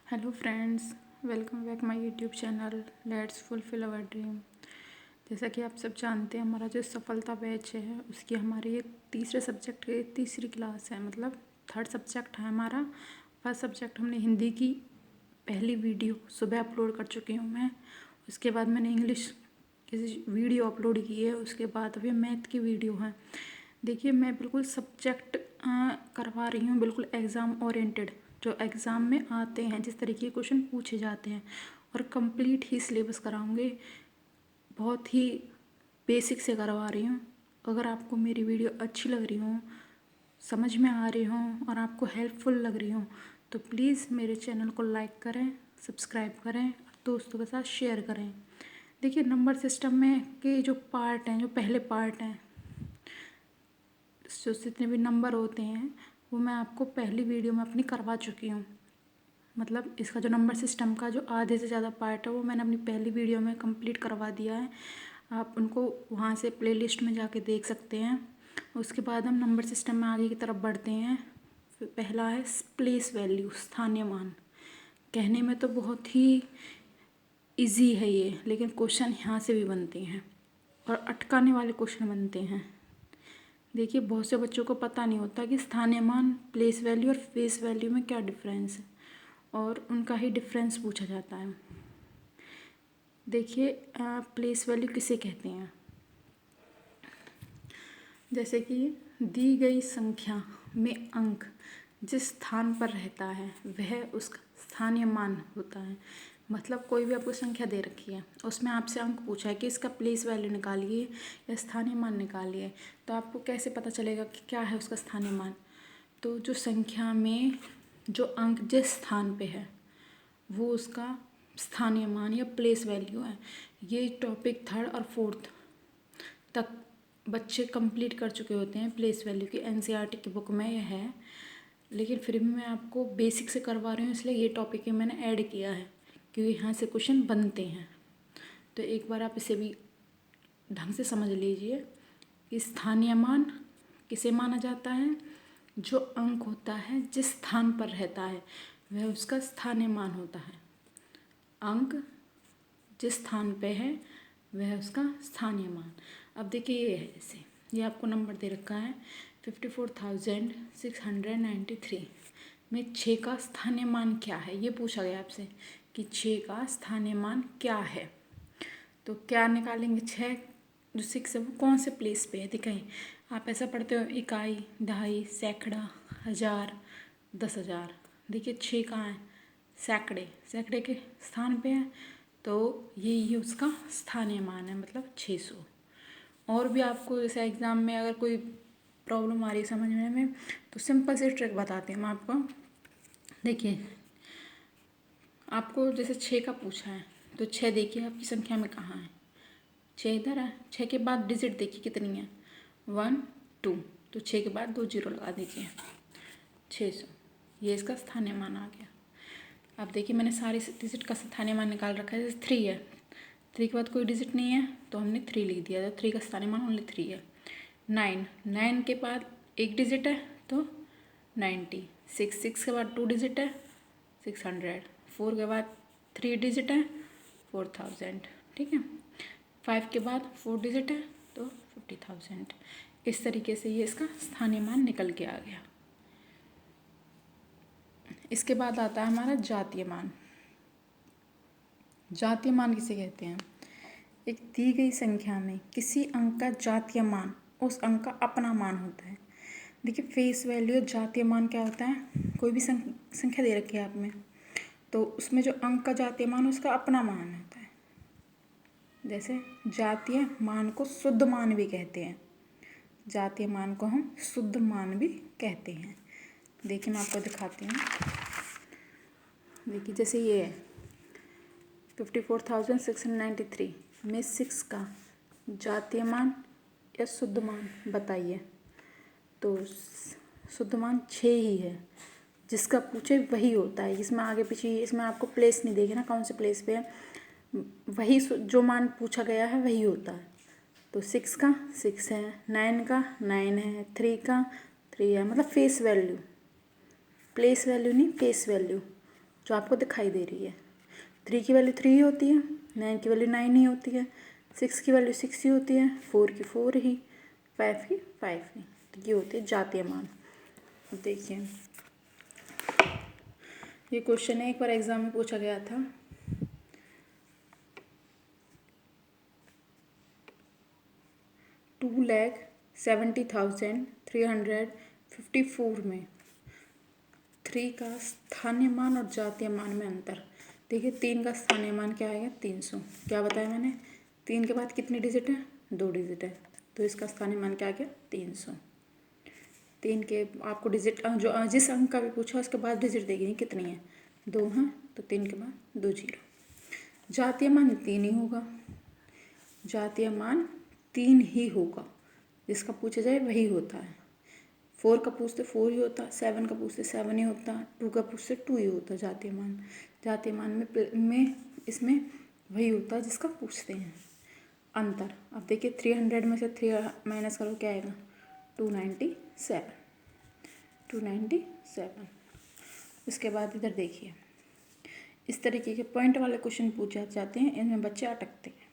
Hello friends, welcome back my YouTube channel let's fulfil our dream. जैसा कि आप सब जानते हैं, हमारा जो सफलता बैच है उसकी हमारी ये तीसरे सब्जेक्ट की तीसरी क्लास है, मतलब थर्ड सब्जेक्ट है हमारा। फर्स्ट सब्जेक्ट हमने हिंदी की पहली वीडियो सुबह अपलोड कर चुकी हूँ मैं। उसके बाद मैंने इंग्लिश की वीडियो अपलोड की है। उसके बाद अभी मैथ की वीडियो है। देखिए, मैं बिल्कुल सब्जेक्ट करवा रही हूँ, बिल्कुल एग्ज़ाम ओरिएंटेड, जो एग्ज़ाम में आते हैं, जिस तरीके के क्वेश्चन पूछे जाते हैं, और कंप्लीट ही सिलेबस कराऊंगी। बहुत ही बेसिक से करवा रही हूँ। अगर आपको मेरी वीडियो अच्छी लग रही हो, समझ में आ रही हो और आपको हेल्पफुल लग रही हो, तो प्लीज़ मेरे चैनल को लाइक करें, सब्सक्राइब करें और दोस्तों के साथ शेयर करें। देखिए, नंबर सिस्टम में के जो पार्ट हैं, जो पहले पार्ट हैं, जो जितने भी नंबर होते हैं, वो मैं आपको पहली वीडियो में अपनी करवा चुकी हूँ। मतलब इसका जो नंबर सिस्टम का जो आधे से ज़्यादा पार्ट है वो मैंने अपनी पहली वीडियो में कंप्लीट करवा दिया है। आप उनको वहाँ से प्लेलिस्ट में जाके देख सकते हैं। उसके बाद हम नंबर सिस्टम में आगे की तरफ बढ़ते हैं। फिर पहला है प्लेस वैल्यू, स्थानीय मान। कहने में तो बहुत ही इजी है ये, लेकिन क्वेश्चन यहाँ से भी बनते हैं और अटकाने वाले क्वेश्चन बनते हैं। देखिए, बहुत से बच्चों को पता नहीं होता कि स्थानीय मान, प्लेस वैल्यू और फेस वैल्यू में क्या डिफरेंस है, और उनका ही डिफरेंस पूछा जाता है। देखिए, प्लेस वैल्यू किसे कहते हैं? जैसे कि दी गई संख्या में अंक जिस स्थान पर रहता है वह उसका स्थानीय मान होता है। मतलब कोई भी आपको संख्या दे रखी है, उसमें आपसे अंक पूछा है कि इसका प्लेस वैल्यू निकालिए या स्थानीय मान निकालिए, तो आपको कैसे पता चलेगा कि क्या है उसका स्थानीय मान? तो जो संख्या में जो अंक जिस स्थान पे है वो उसका स्थानीय मान या प्लेस वैल्यू है। ये टॉपिक थर्ड और फोर्थ तक बच्चे कंप्लीट कर चुके होते हैं। प्लेस वैल्यू की एनसीईआरटी की बुक में यह है, लेकिन फिर भी मैं आपको बेसिक से करवा रही हूँ, इसलिए ये टॉपिक मैंने ऐड किया है क्योंकि यहाँ से क्वेश्चन बनते हैं। तो एक बार आप इसे भी ढंग से समझ लीजिए कि स्थानीय मान किसे माना जाता है? जो अंक होता है जिस स्थान पर रहता है वह उसका स्थानीय मान होता है। अंक जिस स्थान पे है वह उसका स्थानीय मान। अब देखिए, ये है, जैसे ये आपको नंबर दे रखा है 54,693 में 6 का स्थानीय मान क्या है, ये पूछा गया आपसे कि 6 का स्थानीय मान क्या है। तो क्या निकालेंगे? 6 जो 6 है वो कौन से प्लेस पे है दिखाएं। आप ऐसा पढ़ते हो, इकाई, दहाई, सैकड़ा, हज़ार, 10,000। देखिए 6 कहाँ है? सैकड़े, सैकड़े के स्थान पे है, तो ये उसका स्थानीय मान है, मतलब 600। और भी आपको जैसे एग्ज़ाम में अगर कोई प्रॉब्लम आ रही है समझने में, तो सिंपल से ट्रिक बताते हैं हम आपको। देखिए, आपको जैसे 6 का पूछा है, तो 6 देखिए आपकी संख्या में कहाँ है। 6 इधर है। 6 के बाद डिजिट देखिए कितनी है, 1 2, तो 6 के बाद 2 जीरो लगा दीजिए, 600। ये इसका स्थानीय मान आ गया। अब देखिए, मैंने सारे डिजिट का स्थानीय मान निकाल रखा है। जैसे 3 है, 3 के बाद कोई डिजिट नहीं है तो हमने 3 लिख दिया, तो 3 का स्थानीय मान ओनली 3 है। 9, 9 के बाद एक डिजिट है तो 90। 6, 6 के बाद 2 डिजिट है 600। 4 के बाद 3 डिजिट है 4000। ठीक है। 5 के बाद 4 डिजिट है तो 50,000। इस तरीके से ये इसका स्थानीय मान निकल के आ गया। इसके बाद आता है हमारा जातीय मान। जातीय मान किसे कहते हैं? एक दी गई संख्या में किसी अंक का जातीय मान उस अंक का अपना मान होता है। देखिए, फेस वैल्यू जातीय मान क्या होता है? कोई भी संख्या दे रखी है आप में, तो उसमें जो अंक का जातीय मान उसका अपना मान होता है। जैसे जातीय मान को शुद्ध मान भी कहते हैं। जातीय मान को हम शुद्ध मान भी कहते हैं। देखिए, मैं आपको दिखाती हूँ। देखिए, जैसे ये है 54,693 में 6 का जातीय मान या शुद्ध मान बताइए। तो शुद्ध मान 6 ही है, जिसका पूछे वही होता है। इसमें आगे पीछे, इसमें आपको प्लेस नहीं देखे ना कौन से प्लेस पे है, वही जो मान पूछा गया है वही होता है। तो 6 का 6 है, 9 का 9 है, 3 का 3 है, मतलब फेस वैल्यू, प्लेस वैल्यू नहीं, फेस वैल्यू। जो आपको दिखाई दे रही है। 3 की वैल्यू 3 ही होती है, 9 की वैल्यू 9 ही होती है, 6 की वैल्यू 6 ही होती है, 4 की 4 ही, 5 की 5 ही। तो ये होते हैं जातीय मान। देखिए ये क्वेश्चन एक बार एग्जाम में पूछा गया था। $2,70,354 में 3 का स्थानीय मान और जातीय मान में अंतर। देखिए 3 का स्थानीय मान क्या आएगा, 300। क्या बताया मैंने, 3 के बाद कितनी डिजिट है, 2 डिजिट है, तो इसका स्थानीय मान क्या आ गया, 300। 3 के आपको डिजिट जो जिस अंक का भी पूछा उसके बाद डिजिट देखिए कितनी है, 2 हैं, तो 3 के बाद 2 जीरो। जातीय मान 3 ही होगा, जातीय मान 3 ही होगा, जिसका पूछा जाए वही होता है। 4 का पूछते 4 ही होता, 7 का पूछते 7 ही होता, 2 का पूछते 2 ही होता। जातीय मान में इसमें वही होता है जिसका पूछते हैं। अंतर अब देखिए 300 में से 3 माइनस करो क्या आएगा, 297। उसके बाद इधर देखिए इस तरीके के पॉइंट वाले क्वेश्चन पूछे जाते हैं, इनमें बच्चे अटकते हैं।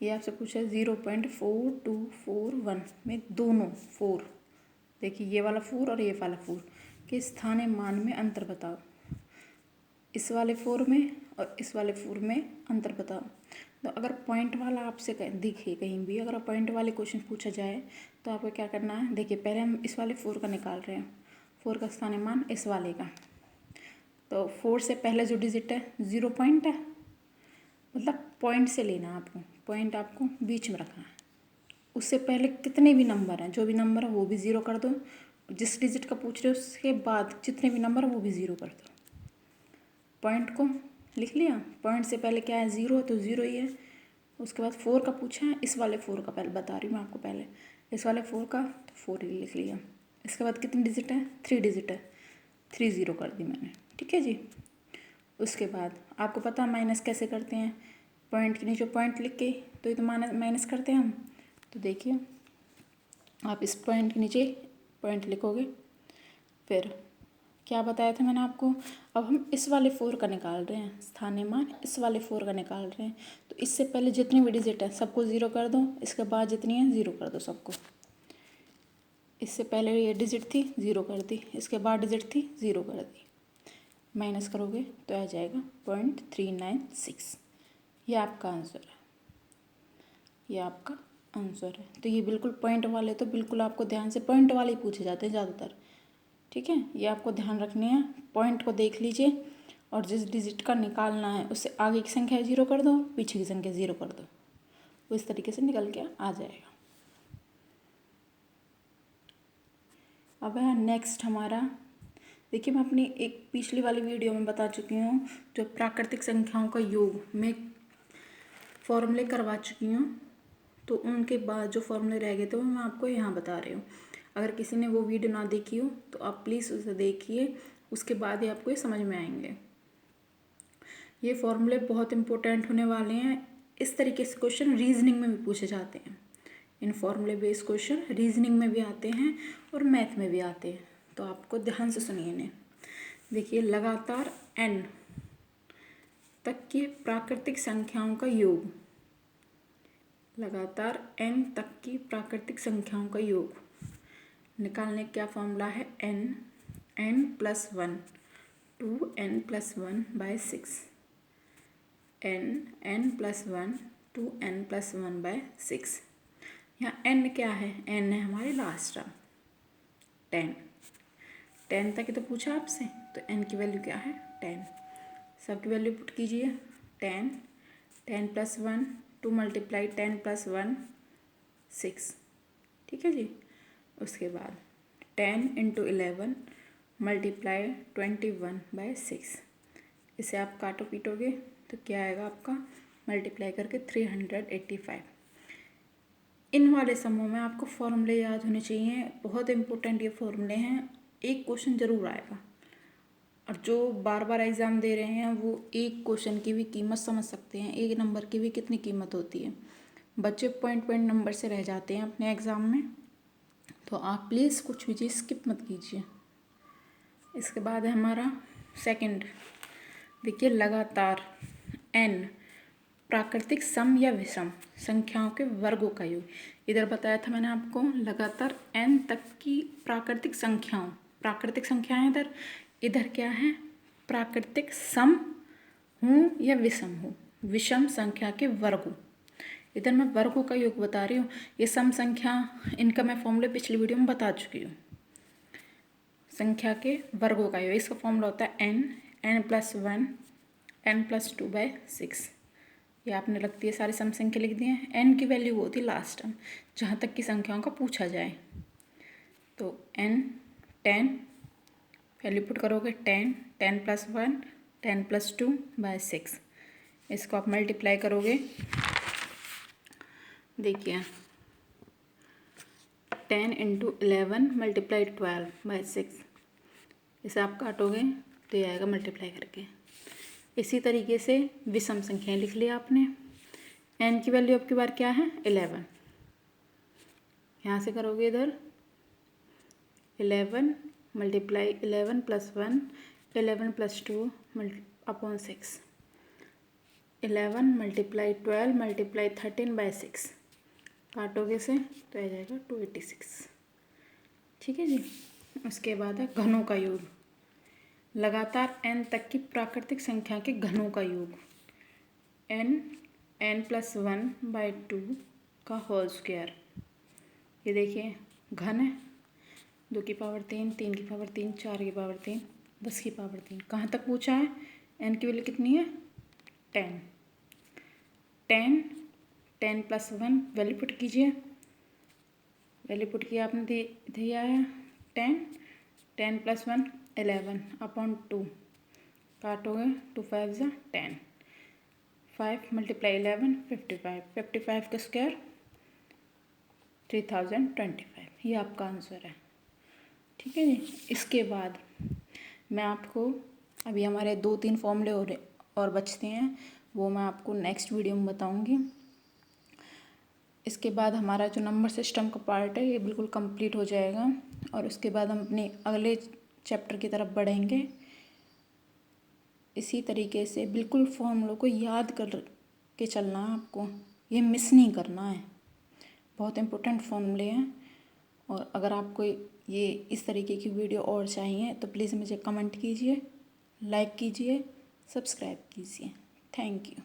ये आपसे पूछा 0.4241 में दोनों 4, देखिए ये वाला 4 और ये वाला 4 के स्थानीय मान में अंतर बताओ। इस वाले 4 में और इस वाले 4 में अंतर बताओ। तो अगर पॉइंट वाला आपसे दिखे कहीं भी, अगर पॉइंट वाले क्वेश्चन पूछा जाए तो आपको क्या करना है, देखिए पहले हम इस वाले 4 का निकाल रहे हैं, 4 का स्थानीय मान इस वाले का, तो 4 से पहले जो डिजिट है 0 पॉइंट है, मतलब पॉइंट से लेना आपको, पॉइंट आपको बीच में रखना है। उससे पहले कितने भी नंबर हैं, जो भी नंबर है वो भी 0 कर दो, जिस डिजिट का पूछ रहे हो उसके बाद जितने भी नंबर है वो भी 0 कर दो। पॉइंट को लिख लिया, पॉइंट से पहले क्या है 0, तो 0 ही है। उसके बाद 4 का पूछा है, इस वाले 4 का पहले बता रही हूँ मैं आपको, पहले इस वाले 4 का, तो 4 ही लिख लिया। इसके बाद कितनी डिजिट है, 3 डिजिट है, 3 0 कर दी मैंने, ठीक है जी। उसके बाद आपको पता है माइनस कैसे करते हैं, पॉइंट के नीचे पॉइंट लिख के तो ये तो माइनस करते हैं हम। तो देखिए आप इस पॉइंट के नीचे पॉइंट लिखोगे, फिर क्या बताया था मैंने आपको, अब हम इस वाले 4 का निकाल रहे हैं स्थानीय मान, इस वाले 4 का निकाल रहे हैं, तो इससे पहले जितनी भी डिजिट है सबको 0 कर दो, इसके बाद जितनी है 0 कर दो सबको। इससे पहले ये डिजिट थी 0 कर दी, इसके बाद डिजिट थी 0 कर दी, माइनस करोगे तो आ जाएगा 0.396। ये आपका आंसर है, ये आपका आंसर है। तो ये बिल्कुल पॉइंट वाले, तो बिल्कुल आपको ध्यान से पॉइंट वाले ही पूछे जाते हैं ज़्यादातर, ठीक है। ये आपको ध्यान रखने हैं, पॉइंट को देख लीजिए और जिस डिजिट का निकालना है उससे आगे की संख्या 0 कर दो, पीछे की संख्या 0 कर दो, वो इस तरीके से निकल के आ जाएगा। अब है नेक्स्ट हमारा, देखिए मैं अपनी एक पिछली वाली वीडियो में बता चुकी हूँ, जो प्राकृतिक संख्याओं का योग में फॉर्मूले करवा चुकी हूँ, तो उनके बाद जो फॉर्मूले रह गए थे वो मैं आपको यहाँ बता रही हूँ। अगर किसी ने वो वीडियो ना देखी हो तो आप प्लीज़ उसे देखिए, उसके बाद ही आपको ये समझ में आएंगे। ये फॉर्मूले बहुत इंपॉर्टेंट होने वाले हैं। इस तरीके से क्वेश्चन रीजनिंग में भी पूछे जाते हैं। इन फॉर्मूले बेस्ड क्वेश्चन रीजनिंग में भी आते हैं और मैथ में भी आते हैं, तो आपको ध्यान से सुनिए इन्हें। देखिए लगातार n तक की प्राकृतिक संख्याओं का योग, लगातार n तक की प्राकृतिक संख्याओं का योग निकालने का क्या फॉर्मूला है, n+1 2n+1/6, n+1 2n+1/6। यहाँ n क्या है, n है हमारी लास्ट टर्म 10 तक ही तो पूछा आपसे, तो n की वैल्यू क्या है 10। सबकी वैल्यू पुट कीजिए, 10+1 2 × 10+1 6, ठीक है जी। उसके बाद 10 × 11 × 21/6, इसे आप काटो पीटोगे तो क्या आएगा आपका, मल्टीप्लाई करके 385। इन वाले समूह में आपको फॉर्मूले याद होने चाहिए, बहुत इंपॉर्टेंट ये फॉर्मूले हैं, एक क्वेश्चन ज़रूर आएगा। और जो बार बार एग्ज़ाम दे रहे हैं वो एक क्वेश्चन की भी कीमत समझ सकते हैं, एक नंबर की भी कितनी कीमत होती है। बच्चे पॉइंट नंबर से रह जाते हैं अपने एग्ज़ाम में, तो आप प्लीज़ कुछ भी चीज़ स्किप मत कीजिए। इसके बाद है हमारा सेकंड देखिए, लगातार n प्राकृतिक सम या विषम संख्याओं के वर्गों का योग। इधर बताया था मैंने आपको लगातार n तक की प्राकृतिक संख्याएं इधर इधर क्या है, प्राकृतिक सम हूँ या विषम हूँ, विषम संख्या के वर्गों। इधर मैं वर्गों का योग बता रही हूँ। ये सम संख्या, इनका मैं फॉर्मूला पिछली वीडियो में बता चुकी हूँ। संख्या के वर्गों का योग, इसका फॉर्मूला होता है n+1 n+2/6। ये आपने रख दिए, सारी सम संख्या लिख दिए हैं। n की वैल्यू वो होती लास्ट टर्म, जहाँ तक की संख्याओं का पूछा जाए। तो n 10 वैल्यू पुट करोगे 10 10+1 10+2/6। इसको आप मल्टीप्लाई करोगे, देखिए 10 × 11 × 12/6। इसे आप काटोगे तो ये आएगा मल्टीप्लाई करके। इसी तरीके से विषम संख्याएं लिख लिया आपने। n की वैल्यू अब की बार क्या है, 11। यहाँ से करोगे इधर 11 × 11 + 1 11 + 2/6। 11 × 12 × 13/6 काटोगे से तो आ जाएगा 286। ठीक है जी। उसके बाद है घनों का योग। लगातार n तक की प्राकृतिक संख्या के घनों का योग। n+1/2 का होल स्क्वायर। ये देखिए घन है, 2 की पावर 3 3 की पावर 3 4 की पावर 3 10 की पावर 3। कहाँ तक पूछा है, n की वैल्यू कितनी है, 10 10+1 वैल्यू पुट कीजिए। वैल्यू पुट किया आपने, दिया है 10 10+1 11/2। काटोगे 2 5 = 10, 5 × 11 55 55 का स्क्वायर 3025। ये आपका आंसर है। ठीक है जी। इसके बाद मैं आपको, अभी हमारे 2-3 फॉर्मूले और बचते हैं, वो मैं आपको नेक्स्ट वीडियो में बताऊंगी। इसके बाद हमारा जो नंबर सिस्टम का पार्ट है ये बिल्कुल कंप्लीट हो जाएगा, और उसके बाद हम अपने अगले चैप्टर की तरफ बढ़ेंगे। इसी तरीके से बिल्कुल फॉर्मूलों को याद कर के चलना है आपको, ये मिस नहीं करना है। बहुत इम्पोर्टेंट फॉर्मूले हैं। और अगर आपको ये इस तरीके की वीडियो और चाहिए तो प्लीज़ मुझे कमेंट कीजिए, लाइक कीजिए, सब्सक्राइब कीजिए। Thank you.